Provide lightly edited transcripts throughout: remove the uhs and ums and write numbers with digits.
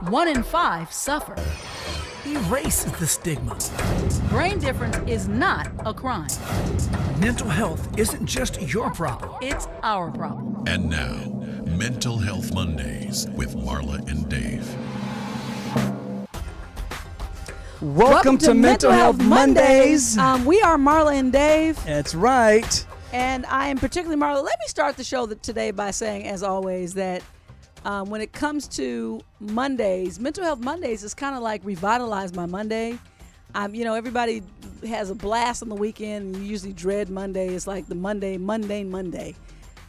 1 in 5 suffer. Erase the stigma. Brain difference is not a crime. Mental health isn't just your problem. It's our problem. And now, Mental Health Mondays with Marla and Dave. Welcome to Mental Health Mondays. We are Marla and Dave. That's right. And I am particularly Marla. Let me start the show today by saying, as always, that when it comes to Mondays, Mental Health Mondays is kind of like Revitalize My Monday. Everybody has a blast on the weekend, and you usually dread Monday. It's like the mundane Monday.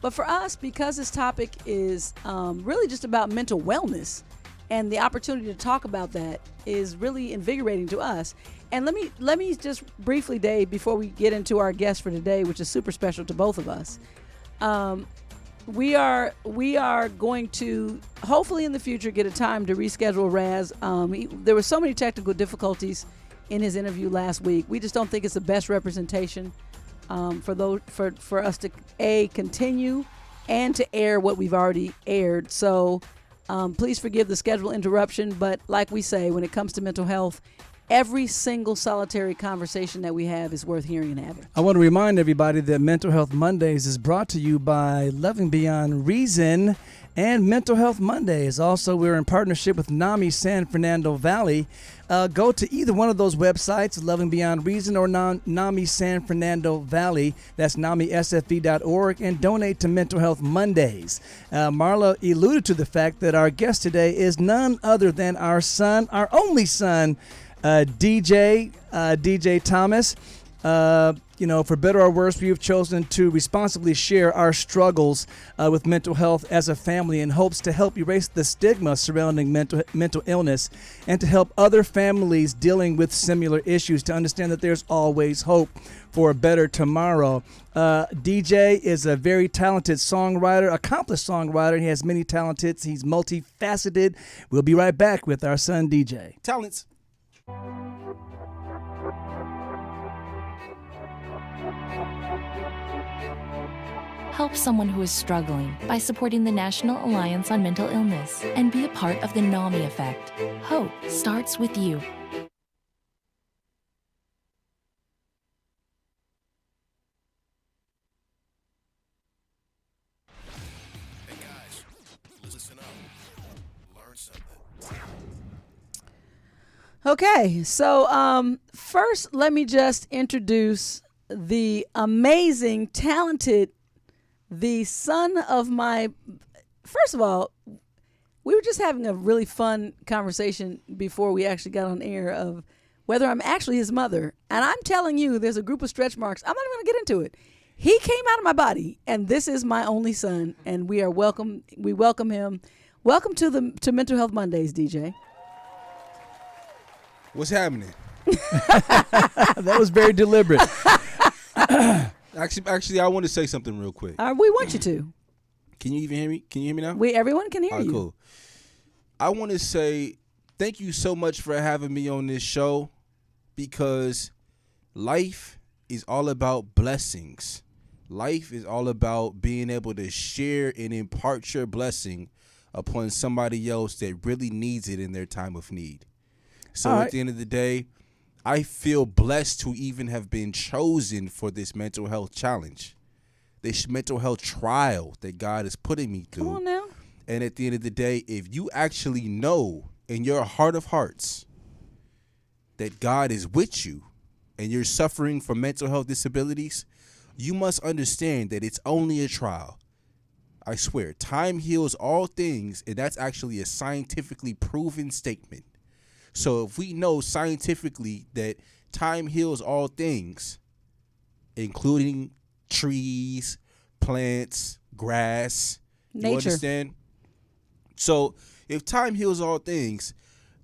But for us, because this topic is really just about mental wellness, and the opportunity to talk about that is really invigorating to us. And let me just briefly, Dave, before we get into our guest for today, which is super special to both of us. We are going to hopefully in the future get a time to reschedule Raz. There were so many technical difficulties in his interview last week. We just don't think it's the best representation for us to continue and to air what we've already aired. So please forgive the schedule interruption. But like we say, when it comes to mental health, every single solitary conversation that we have is worth hearing and having. I want to remind everybody that Mental Health Mondays is brought to you by Loving Beyond Reason and Mental Health Mondays. Also, we're in partnership with NAMI San Fernando Valley. Go to either one of those websites, Loving Beyond Reason or NAMI San Fernando Valley. That's NAMISFV.org, and donate to Mental Health Mondays. Marla alluded to the fact that our guest today is none other than our son, our only son, DJ Thomas. For better or worse, we've chosen to responsibly share our struggles with mental health as a family in hopes to help erase the stigma surrounding mental illness and to help other families dealing with similar issues to understand that there's always hope for a better tomorrow. DJ is a very talented songwriter, accomplished songwriter. He has many talents. He's multifaceted. We'll be right back with our son, DJ. Talents. Help someone who is struggling by supporting the National Alliance on Mental Illness and be a part of the NAMI effect. Hope starts with you. Hey guys, listen up. Learn something. Okay, so first let me just introduce the amazing, talented, the son of my... First of all, we were just having a really fun conversation before we actually got on air of whether I'm actually his mother. And I'm telling you, there's a group of stretch marks. I'm not even going to get into it. He came out of my body, and this is my only son, and we welcome him. Welcome to Mental Health Mondays, DJ. What's happening? That was very deliberate. Actually, I want to say something real quick. We want you to. Can you even hear me? Can you hear me now? Everyone can hear All right, you. Cool. I want to say thank you so much for having me on this show, because life is all about blessings. Life is all about being able to share and impart your blessing upon somebody else that really needs it in their time of need. So All right. At the end of the day, I feel blessed to even have been chosen for this mental health challenge, this mental health trial that God is putting me through. Come on now. And at the end of the day, if you actually know in your heart of hearts that God is with you and you're suffering from mental health disabilities, you must understand that it's only a trial. I swear, time heals all things, and that's actually a scientifically proven statement. So if we know scientifically that time heals all things, including trees, plants, grass, Nature. you understand? So if time heals all things,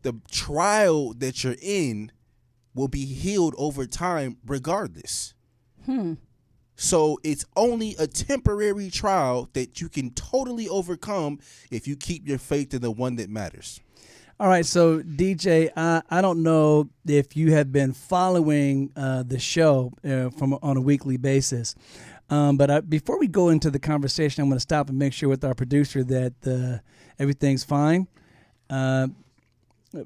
the trial that you're in will be healed over time regardless. So it's only a temporary trial that you can totally overcome if you keep your faith in the one that matters. All right, so DJ, I don't know if you have been following the show on a weekly basis, but before we go into the conversation, I'm going to stop and make sure with our producer that everything's fine.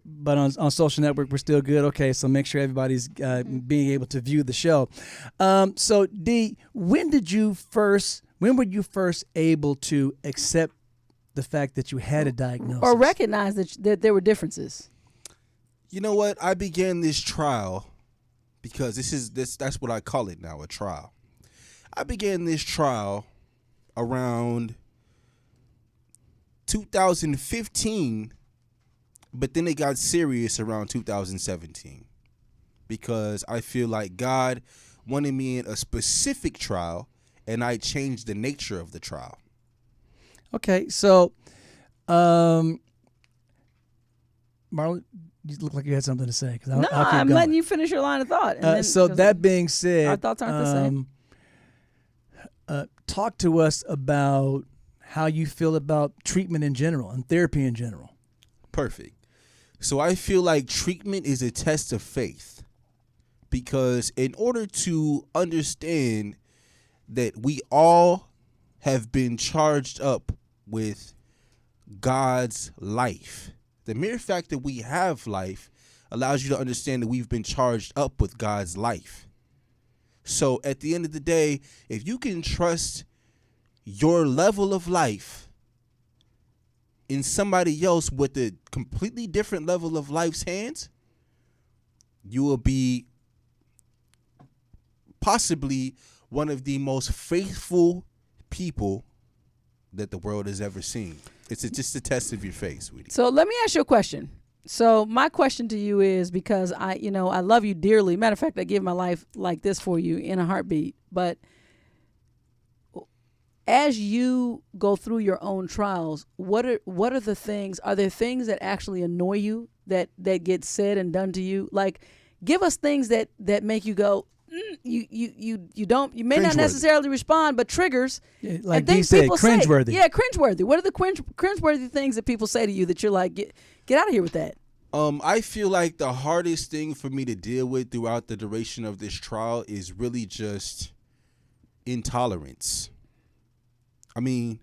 but on social network we're still good. Okay, so make sure everybody's being able to view the show. So D, when were you first able to accept the fact that you had a diagnosis Or recognize that there were differences? You know what? I began this trial because that's what I call it now, a trial. I began this trial around 2015, but then it got serious around 2017 because I feel like God wanted me in a specific trial and I changed the nature of the trial. Okay, so Marlon, you look like you had something to say. No, I'm letting you finish your line of thought. And then, so 'cause that being said, our thoughts aren't the same. Talk to us about how you feel about treatment in general and therapy in general. Perfect. So I feel like treatment is a test of faith because in order to understand that we all have been charged up with God's life, the mere fact that we have life allows you to understand that we've been charged up with God's life. So at the end of the day, if you can trust your level of life in somebody else with a completely different level of life's hands, you will be possibly one of the most faithful people that the world has ever seen. It's just a test of your faith, sweetie. So let me ask you a question. So my question to you is, because I love you dearly. Matter of fact, I give my life like this for you in a heartbeat. But as you go through your own trials, what are the things? Are there things that actually annoy you that get said and done to you? Like, give us things that make you go, you may not necessarily respond, but triggers. Yeah, like Dee said, cringeworthy. Yeah, cringeworthy. What are the cringeworthy things that people say to you that you're like, get out of here with that? I feel like the hardest thing for me to deal with throughout the duration of this trial is really just intolerance. I mean,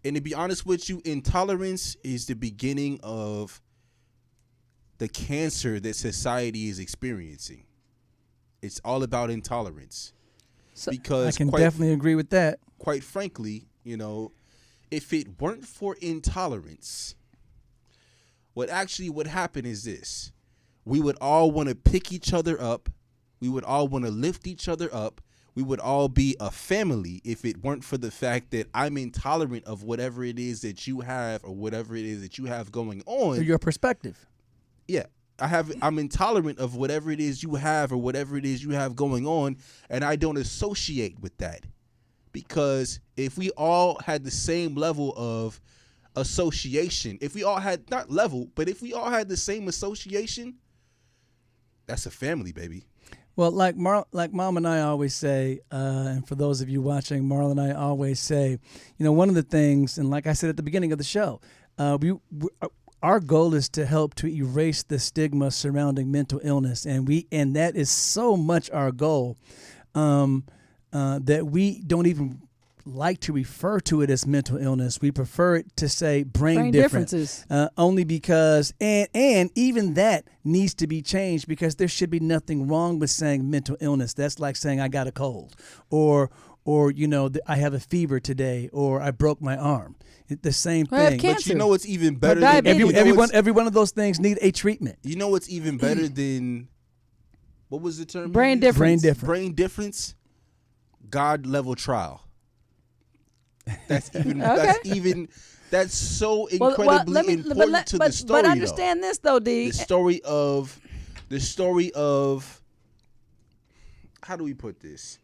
and to be honest with you, intolerance is the beginning of the cancer that society is experiencing. It's all about intolerance. So, because I can definitely agree with that. Quite frankly, if it weren't for intolerance, what actually would happen is this. We would all want to pick each other up. We would all want to lift each other up. We would all be a family if it weren't for the fact that I'm intolerant of whatever it is that you have or whatever it is that you have going on. Your perspective. Yeah. I'm intolerant of whatever it is you have or whatever it is you have going on, and I don't associate with that. Because if we all had the same level of association, if we all had, not level, but if we all had the same association, that's a family, baby. Well, like Mom and I always say, and for those of you watching, Marla and I always say, one of the things, and like I said at the beginning of the show, our goal is to help to erase the stigma surrounding mental illness, and that is so much our goal that we don't even like to refer to it as mental illness. We prefer it to say brain differences. Only because, and even that needs to be changed, because there should be nothing wrong with saying mental illness. That's like saying I got a cold, or I have a fever today, or I broke my arm. The same I have thing. cancer. But you know what's even better Or than every one of those things need a treatment. You know what's even better than, what was the term? Brain difference. Brain difference. God level trial. That's even. Okay. That's so incredibly important to the story. But understand this though, D. The story of. How do we put this?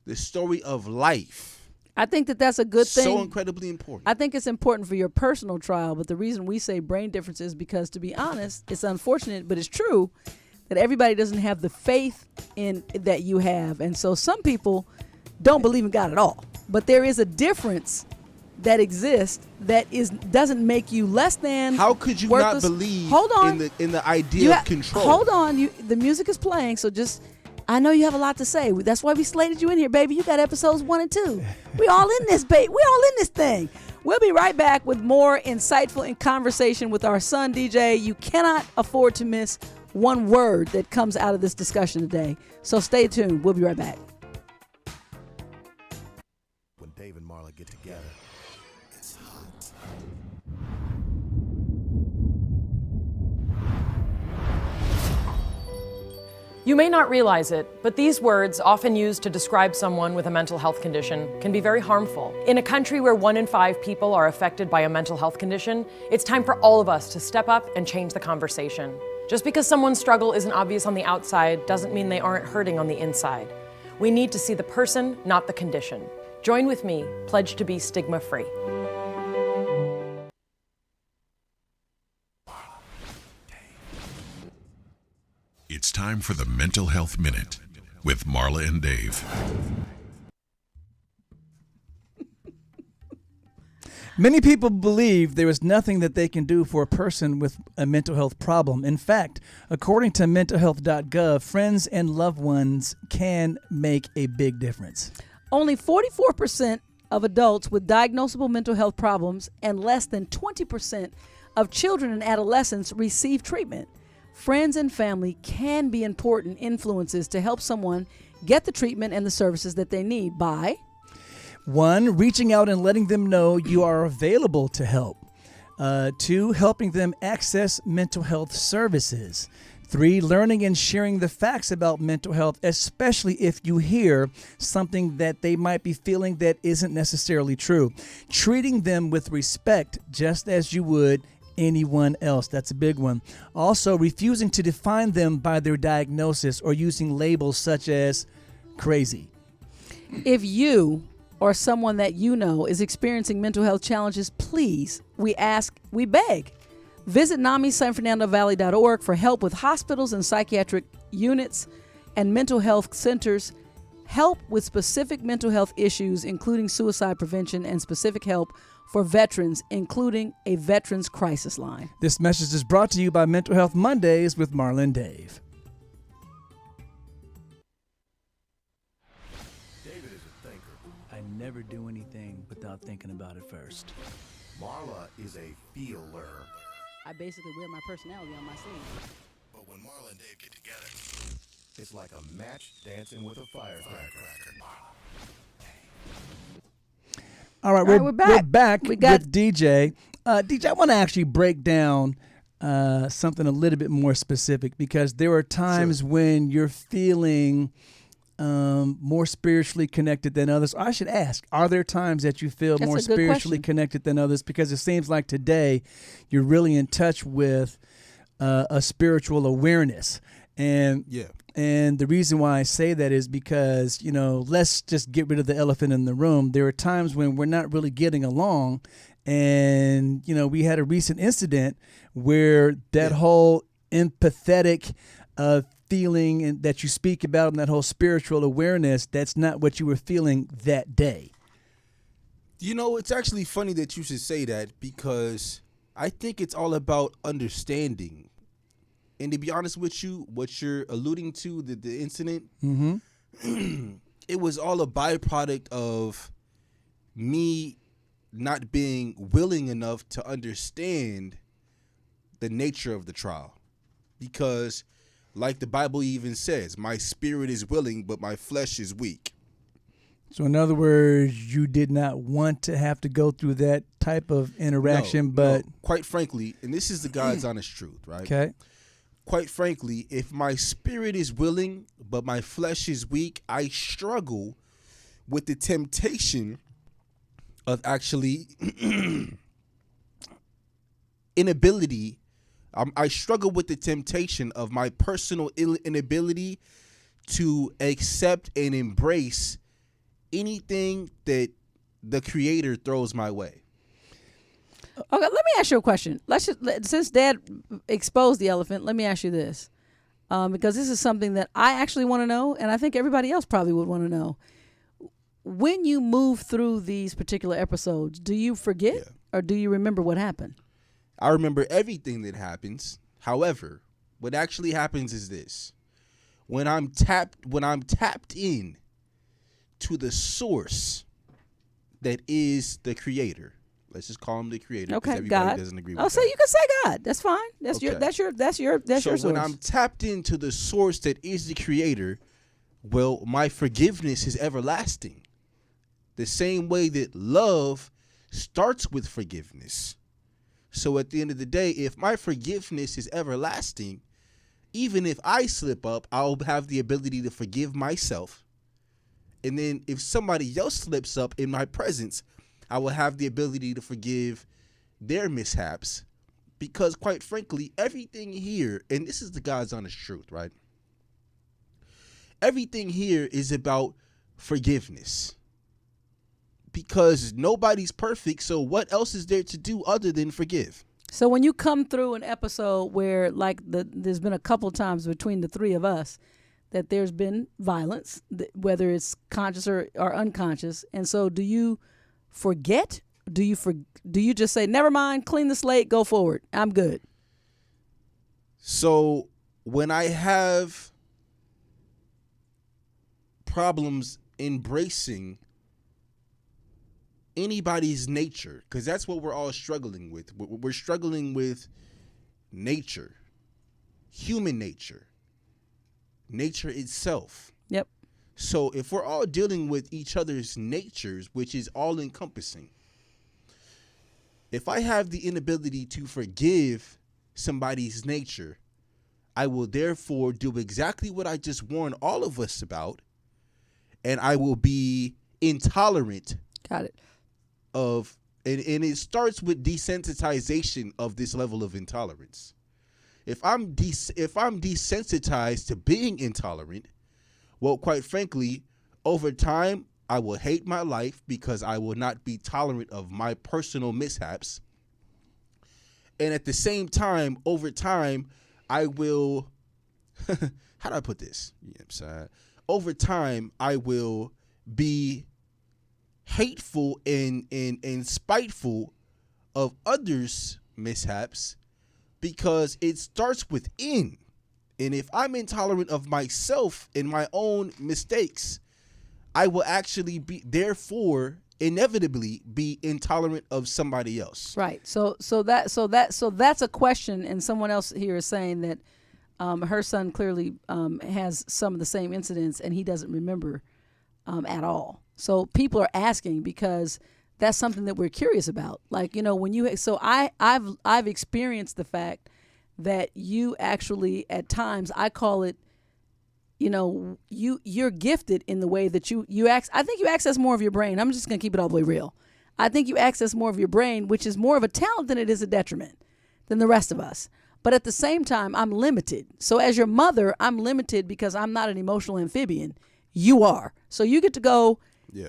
The story of life. I think that's a good thing. So incredibly important. I think it's important for your personal trial, but the reason we say brain difference is because, to be honest, it's unfortunate, but it's true that everybody doesn't have the faith in that you have. And so some people don't believe in God at all. But there is a difference that exists that doesn't make you less than. How could you worthless. not believe Hold on. in the idea of control? Hold on. The music is playing, so just, I know you have a lot to say. That's why we slated you in here, baby. You got episodes 1 and 2. We all in this, baby. We all in this thing. We'll be right back with more insightful in conversation with our son, DJ. You cannot afford to miss one word that comes out of this discussion today. So stay tuned. We'll be right back. When Dave and Marla get together, it's hot. You may not realize it, but these words, often used to describe someone with a mental health condition, can be very harmful. In a country where 1 in 5 people are affected by a mental health condition, it's time for all of us to step up and change the conversation. Just because someone's struggle isn't obvious on the outside doesn't mean they aren't hurting on the inside. We need to see the person, not the condition. Join with me, pledge to be stigma-free. It's time for the Mental Health Minute with Marla and Dave. Many people believe there is nothing that they can do for a person with a mental health problem. In fact, according to mentalhealth.gov, friends and loved ones can make a big difference. Only 44% of adults with diagnosable mental health problems and less than 20% of children and adolescents receive treatment. Friends and family can be important influences to help someone get the treatment and the services that they need by 1, reaching out and letting them know you are available to help. 2, helping them access mental health services. 3, learning and sharing the facts about mental health, especially if you hear something that they might be feeling that isn't necessarily true. Treating them with respect, just as you would anyone else. That's a big one. Also, refusing to define them by their diagnosis or using labels such as crazy. if you or someone that you know is experiencing mental health challenges, please, we ask, we beg, visit NamiSanFernandoValley.org for help with hospitals and psychiatric units and mental health centers, help with specific mental health issues, including suicide prevention, and specific help for veterans, including a Veterans Crisis Line. This message is brought to you by Mental Health Mondays with Marla and Dave. David is a thinker. I never do anything without thinking about it first. Marla is a feeler. I basically wear my personality on my sleeve. But when Marla and Dave get together, it's like a match dancing with a firecracker. All right, All right, we're back. We got- with DJ. DJ, I want to actually break down something a little bit more specific, because there are times when you're feeling more spiritually connected than others. I should ask, are there times that you feel That's more a good spiritually question. connected than others? Because it seems like today you're really in touch with a spiritual awareness. And Yeah. And the reason why I say that is because, you know, let's just get rid of the elephant in the room. There are times when we're not really getting along. And, you know, we had a recent incident where that whole empathetic feeling and that you speak about, and that whole spiritual awareness, that's not what you were feeling that day. You know, it's actually funny that you should say that, because I think it's all about understanding. And to be honest with you, what you're alluding to, the incident, it was all a byproduct of me not being willing enough to understand the nature of the trial. Because, like the Bible even says, my spirit is willing, but my flesh is weak. So in other words, you did not want to have to go through that type of interaction, but No, quite frankly, and this is the God's honest truth, right? okay. Quite frankly, if my spirit is willing, but my flesh is weak, I struggle with the temptation of actually inability. I struggle with the temptation of my personal inability to accept and embrace anything that the Creator throws my way. Okay, let me ask you a question. Since Dad exposed the elephant, let me ask you this, because this is something that I actually want to know, and I think everybody else probably would want to know. When you move through these particular episodes, do you forget or do you remember what happened? I remember everything that happens. However, what actually happens is this: when I'm tapped in to the source that is the Creator, Let's just call him the creator. Okay, everybody God. doesn't agree with Oh, that. so you can say God. That's fine. That's Okay. your So your source. when I'm tapped into the source that is the creator, well, my forgiveness is everlasting. The same way that love starts with forgiveness. So at the end of the day, if my forgiveness is everlasting, even if I slip up, I'll have the ability to forgive myself. And then if somebody else slips up in my presence, I will have the ability to forgive their mishaps. Because quite frankly, everything here, and this is the God's honest truth, right? Everything here is about forgiveness. Because nobody's perfect, so what else is there to do other than forgive? So when you come through an episode where, like, there's been a couple times between the three of us that there's been violence, whether it's conscious or unconscious, and so do you forget? Do you just say, never mind, clean the slate, go forward, I'm good? So when I have problems embracing anybody's nature, because that's what we're all struggling with. We're struggling with nature, human nature itself. Yep. So if we're all dealing with each other's natures, which is all encompassing, if I have the inability to forgive somebody's nature, I will therefore do exactly what I just warned all of us about, and I will be intolerant. Got it. And it starts with desensitization of this level of intolerance. If I'm desensitized to being intolerant, well, quite frankly, over time, I will hate my life because I will not be tolerant of my personal mishaps. And at the same time, over time, I will, how do I put this? Yeah, I'm sorry. Over time, I will be hateful and spiteful of others' mishaps because it starts within. And if I'm intolerant of myself and my own mistakes, I will actually be, therefore, inevitably be intolerant of somebody else. Right. So that's a question, and someone else here is saying that her son clearly has some of the same incidents, and he doesn't remember at all. So people are asking because that's something that we're curious about. Like, you know, when you I've experienced the fact that you actually at times, I call it, you know, you're gifted in the way that you I think you access more of your brain. I'm just gonna keep it all the way real. I think you access more of your brain, which is more of a talent than it is a detriment than the rest of us. But at the same time, I'm limited. So as your mother, I'm limited because I'm not an emotional amphibian. You are. So you get to go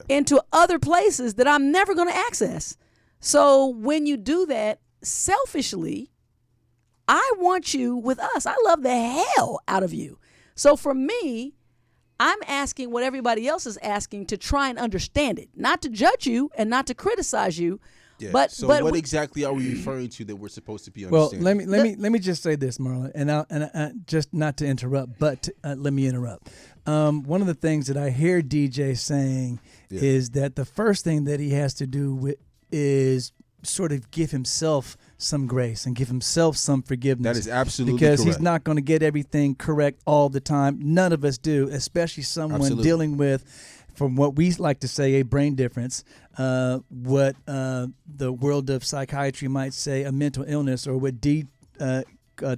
into other places that I'm never going to access. So when you do that selfishly, I want you with us. I love the hell out of you. So for me, I'm asking what everybody else is asking to try and understand it, not to judge you and not to criticize you. Yeah. But what exactly are we referring to that we're supposed to be Well, understanding? let me just say this, Marla, and just not to interrupt, but let me interrupt. One of the things that I hear DJ saying is that the first thing that he has to do is sort of give himself some grace and give himself some forgiveness. That is absolutely because correct. he's not going to get everything correct all the time. None of us do, especially someone dealing with, from what we like to say, a brain difference, what the world of psychiatry might say a mental illness, or what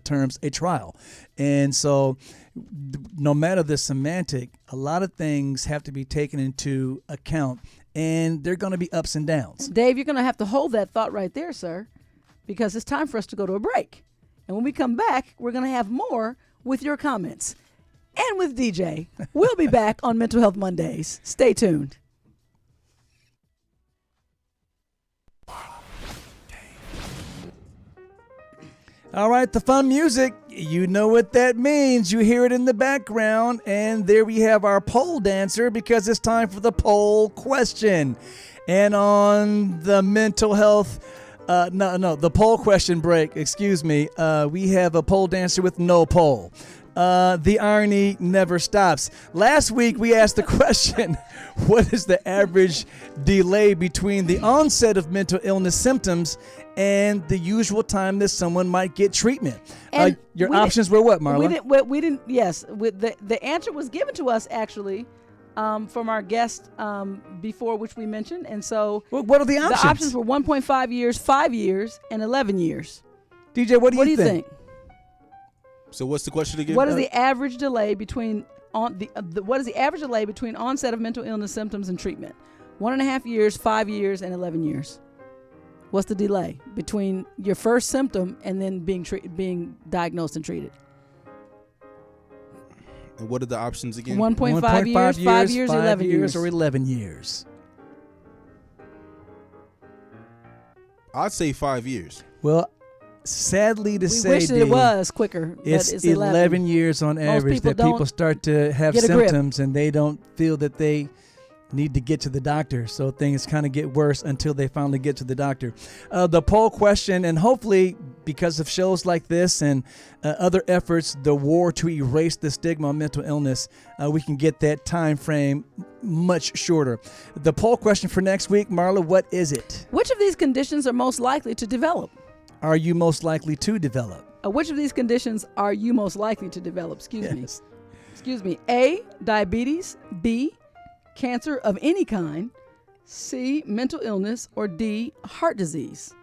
terms a trial. And so no matter the semantic, a lot of things have to be taken into account, and they're going to be ups and downs. Dave, you're going to have to hold that thought right there, sir, because it's time for us to go to a break. And when we come back, we're going to have more with your comments. And with DJ. We'll be back on Mental Health Mondays. Stay tuned. All right, the fun music. You know what that means. You hear it in the background. And there we have our pole dancer, because it's time for the poll question. And on the mental health, the poll question break, excuse me, we have a pole dancer with no pole. The irony never stops. Last week, we asked the question, what is the average delay between the onset of mental illness symptoms and the usual time that someone might get treatment? And Your we options were what, Marla? We didn't. Yes, the answer was given to us actually from our guest before, which we mentioned, and so What are the options? the options were 1.5 years, 5 years, and 11 years. DJ, what do What do you you think? think? So what's the question again? What is the average delay between what is the average delay between onset of mental illness symptoms and treatment? 1.5 years, 5 years, and 11 years. What's the delay between your first symptom and then being diagnosed and treated? And what are the options again? 1.5 years, 5 years, 11 years. or 11 years. I'd say 5 years. Well, sadly to We say, wish that it D, was quicker, it's but it's 11 years on average people that people don't start to have get a grip. symptoms and they don't feel that they need to get to the doctor. So things kind of get worse until they finally get to the doctor. The poll question, and hopefully because of shows like this and other efforts, the war to erase the stigma of mental illness, we can get that time frame much shorter. The poll question for next week, Marla, what is it? Which of these conditions are most likely to develop? Are you most likely to develop? Which of these conditions are you most likely to develop? Excuse me. Yes. Excuse me. A, diabetes. B, cancer of any kind. C, mental illness. Or D, heart disease.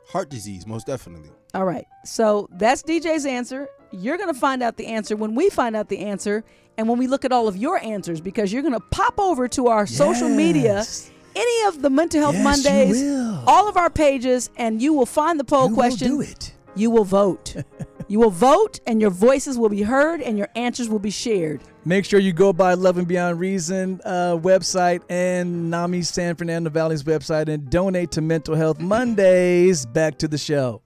Heart disease, most definitely. All right. So that's DJ's answer. You're going to find out the answer when we find out the answer and when we look at all of your answers, because you're going to pop over to our social media, Yes. any of the Mental Health Yes, Mondays, you will. all of our pages, and you will find the poll You question. will do it. You will vote. You will vote, and your voices will be heard, and your answers will be shared. Make sure you go by Love and Beyond Reason website and NAMI San Fernando Valley's website and donate to Mental Health Mondays. Back to the show.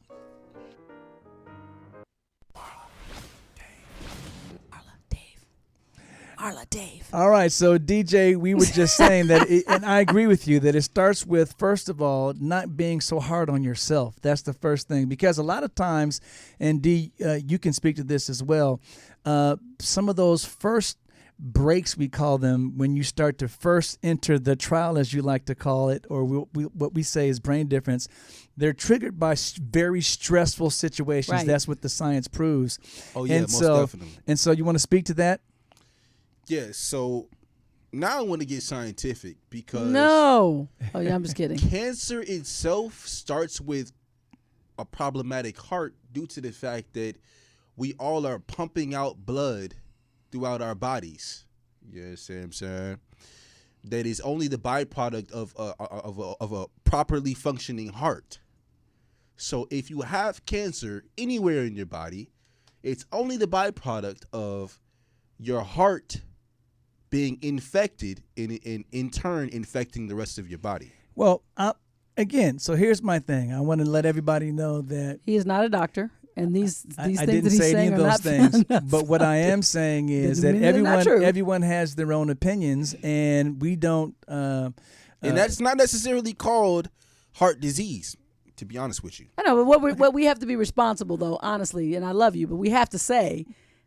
Arla, Dave. All right, so DJ, we were just saying that, and I agree with you, that it starts with, first of all, not being so hard on yourself. That's the first thing, because a lot of times, and D, you can speak to this as well, some of those first breaks, we call them, when you start to first enter the trial, as you like to call it, or what we say is brain difference, they're triggered by very stressful situations. Right. That's what the science proves. Oh, yeah, and most so, definitely. And so you want to speak to that? Yeah, so now I want to get scientific because No. Oh, yeah, I'm just kidding. cancer itself starts with a problematic heart due to the fact that we all are pumping out blood throughout our bodies. Yes, I'm saying that is only the byproduct of a properly functioning heart. So if you have cancer anywhere in your body, it's only the byproduct of your heart being infected and in turn infecting the rest of your body. Well, again, so here's my thing. I want to let everybody know that He is not a doctor, and these I things didn't that he's say any saying of are those not things. not But what I am saying is Doesn't that mean they're not true. everyone has their own opinions, and we don't. And that's not necessarily called heart disease, to be honest with you. I know, but what we have to be responsible, though, honestly, and I love you, but we have to say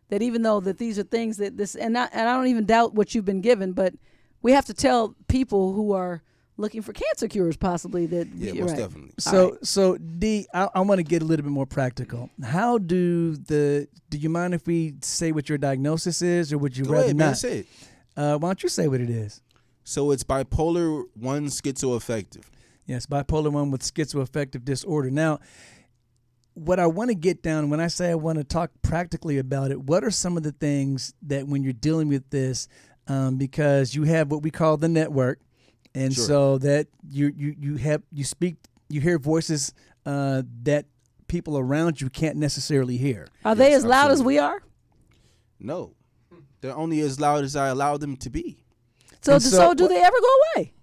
that even though that these are things that this, and I don't even doubt what you've been given, but we have to tell people who are looking for cancer cures possibly that Yeah, you're most right. definitely. So D, I want to get a little bit more practical. How do you mind if we say what your diagnosis is, or would you Go rather ahead, man, not? say it. Why don't you say what it is? So it's bipolar 1 schizoaffective. Yes, bipolar 1 with schizoaffective disorder. Now, what I want to get down, when I say I want to talk practically about it, what are some of the things that when you're dealing with this, because you have what we call the network, and Sure. so that you hear voices that people around you can't necessarily hear. Are they Yes, as loud as absolutely. we are? No, they're only as loud as I allow them to be. So, And so do what- they ever go away?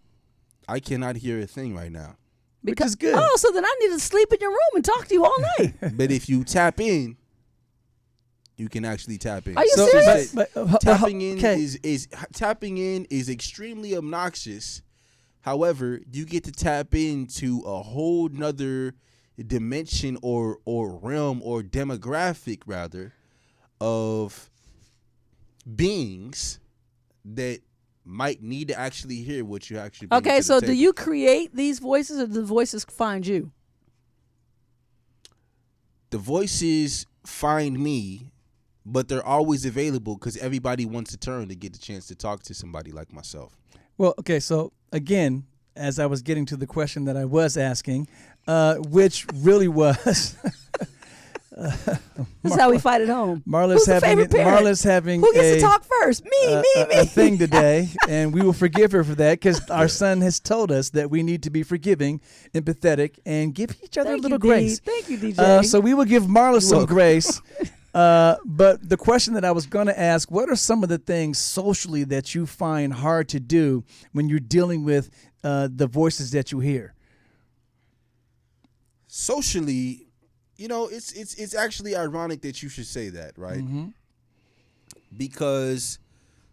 I cannot hear a thing right now. Which is good. Oh, so then I need to sleep in your room and talk to you all night. But if you tap in, you can actually tap in. Are you So, serious? Tapping in okay. is extremely obnoxious. However, you get to tap into a whole nother dimension or realm or demographic rather of beings that might need to actually hear what you actually bring Okay, to the so do table. you create these voices, or do the voices find you? The voices find me, but they're always available because everybody wants a turn to get the chance to talk to somebody like myself. Well, okay, so again, as I was getting to the question that I was asking, which really was This is how we fight at home. Marla's Who's the favorite parent? having Who gets a, to talk first? Me. a thing today, and we will forgive her for that because our son has told us that we need to be forgiving, empathetic, and give each other Thank a little you, D. grace. Thank you, DJ. So we will give Marla some grace. But the question that I was going to ask, what are some of the things socially that you find hard to do when you're dealing with the voices that you hear? Socially, it's actually ironic that you should say that, right? Mm-hmm. Because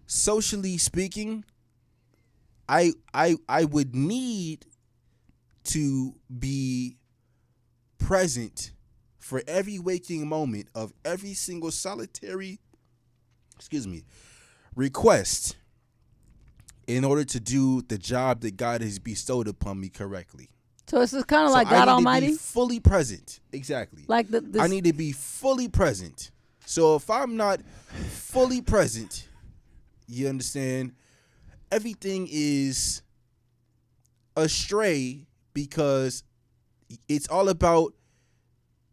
socially speaking, I would need to be present for every waking moment of every single solitary, request in order to do the job that God has bestowed upon me correctly. So it's kind of So like I God need Almighty? to be fully present. Exactly. Like this, I need to be fully present. So if I'm not fully present, you understand, everything is astray because it's all about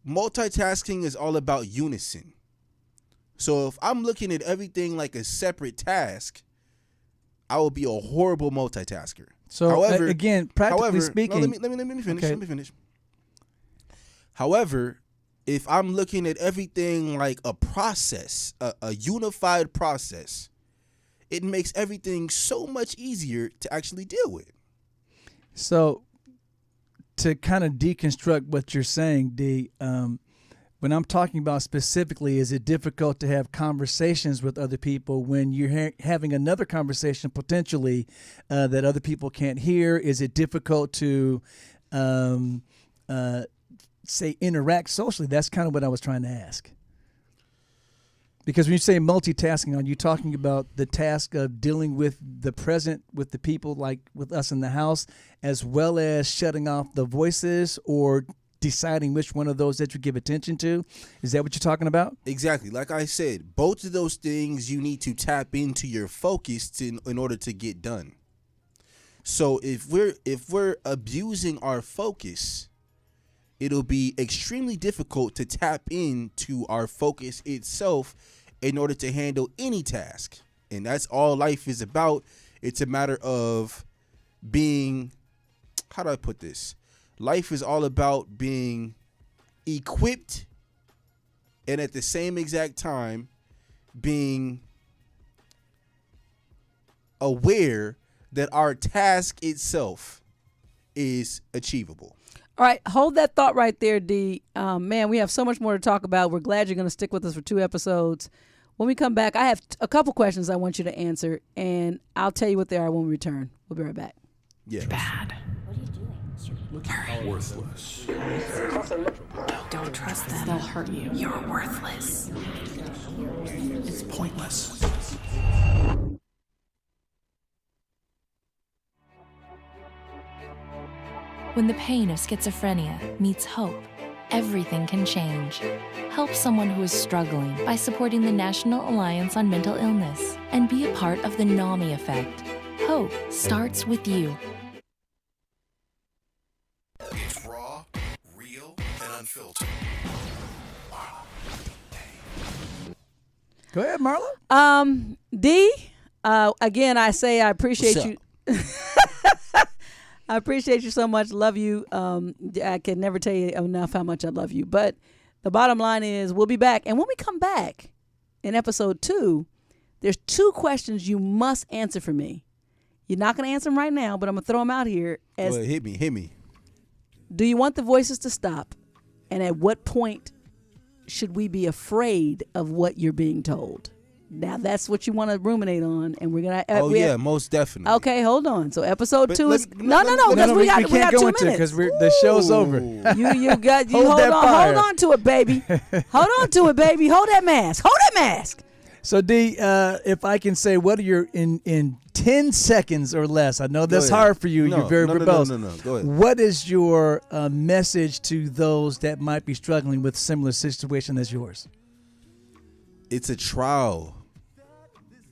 multitasking is all about unison. So if I'm looking at everything like a separate task, I will be a horrible multitasker. So However, again, practically however, speaking, no, let me finish. Okay. Let me finish. However, if I'm looking at everything like a process, a unified process, it makes everything so much easier to actually deal with. So to kind of deconstruct what you're saying, D, when I'm talking about specifically, is it difficult to have conversations with other people when you're having another conversation potentially that other people can't hear? Is it difficult to, say, interact socially? That's kind of what I was trying to ask. Because when you say multitasking, are you talking about the task of dealing with the present, with the people like with us in the house, as well as shutting off the voices or deciding which one of those that you give attention to? Is that what you're talking about? Exactly. Like I said, both of those things you need to tap into your focus in order to get done. So if we're abusing our focus, it'll be extremely difficult to tap into our focus itself in order to handle any task. And that's all life is about. It's a matter of being, how do I put this? Life is all about being equipped and at the same exact time being aware that our task itself is achievable. All right, hold that thought right there, D. Man, we have so much more to talk about. We're glad you're going to stick with us for 2 episodes. When we come back, I have a couple questions I want you to answer, and I'll tell you what they are when we return. We'll be right back. Yeah. Bad. Worthless. Don't trust them. They'll hurt you. You're worthless. It's pointless. When the pain of schizophrenia meets hope, everything can change. Help someone who is struggling by supporting the National Alliance on Mental Illness and be a part of the NAMI effect. Hope starts with you. It's raw, real, and unfiltered. Go ahead, Marla. D, again, I say I appreciate What's you. I appreciate you so much. Love you. I can never tell you enough how much I love you. But the bottom line is we'll be back. And when we come back in episode 2, there's 2 questions you must answer for me. You're not going to answer them right now, but I'm going to throw them out here. Go ahead, hit me. Do you want the voices to stop? And at what point should we be afraid of what you're being told? Now that's what you want to ruminate on, and we're gonna. Most definitely. Okay, hold on. So episode But 2 let- is let- no. let- Because we got can't 2 go into it minutes. because the show's over. You got you Hold that fire. hold on to it, baby. Hold on to it, baby. Hold that mask. Hold that mask. So D, if I can say, what are your in 10 seconds or less? I know that's ahead. hard for you. No, You're very no. rebellious. Go ahead. What is your message to those that might be struggling with similar situation as yours? It's a trial.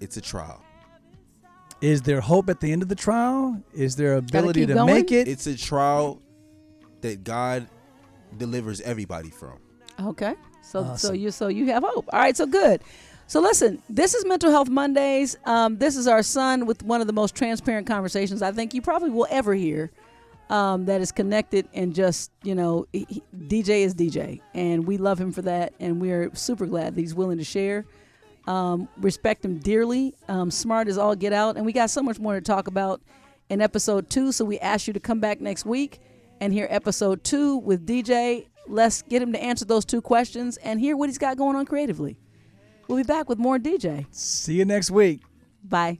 It's a trial. Is there hope at the end of the trial? Is there ability keep to going? make it? It's a trial that God delivers everybody from. Okay. So Awesome. so you have hope. All right. So good. So listen, this is Mental Health Mondays. This is our son with one of the most transparent conversations I think you probably will ever hear. That is connected and just, DJ is DJ, and we love him for that, and we are super glad that he's willing to share. Respect him dearly. Smart as all get out, and we got so much more to talk about in episode 2. So we ask you to come back next week and hear episode 2 with DJ. Let's get him to answer those 2 questions and hear what he's got going on creatively. We'll be back with more DJ. See you next week. Bye.